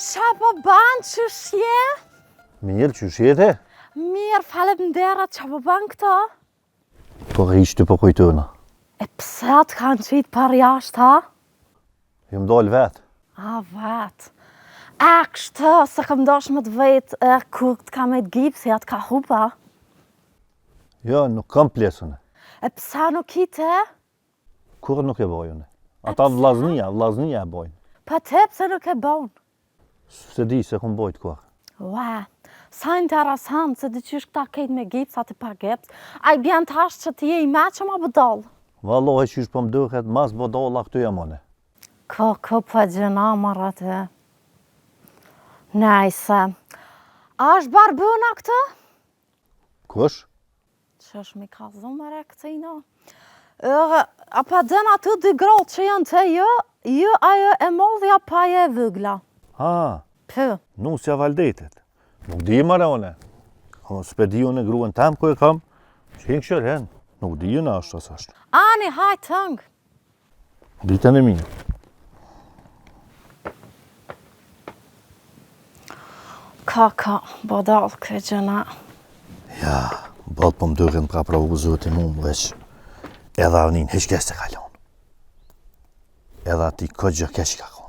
Qa po ban, qysh je? Mirë, qysh jete? Mirë, faleminderit, qa po ban këto? Po ishte po kujtona. E pse të kanë qitë për jashtë, ha? Jëm dal vetë. A, vetë. E, kështë, se këm dosh më të vetë, kur të ka me të gipsi, atë ka hupa? Jo, nuk kam plesën. E pse nuk ite? Kur nuk e bojën. Ata vllaznia e bojnë. Pa te pse nuk e bon? Se di se kom bojt kur. Ua, sa interesant, se dy qysh këta kejt me gips, atë pa gips. A i bjen tash që ti je i me që ma bëdol? Vallohi qysh po më duhet, mas bodolla këtu jamone. Ko po gjëna marrë atë. Nejse. A është barbuna këtë? Kush? Që është mi ka zumëre këtë i no. A pa dën aty dy grotë që janë të ju ajo e modhja pa e vëgla. Ha, Pë. nusja valdetit. Nuk di mara one. S'pe di unë gruën tam ku e kam. Që hinë këshërhen. Nuk di unë ashtë asashtë. Ani, haj tëngë. Ditën e mirë. Ka, bodal këtë gjëna. Ja, ballë po më duhet pra pravu zotin unë veç. Edhe avnin, heq kështë e kalon. Edhe ati këtë gjë kesh ka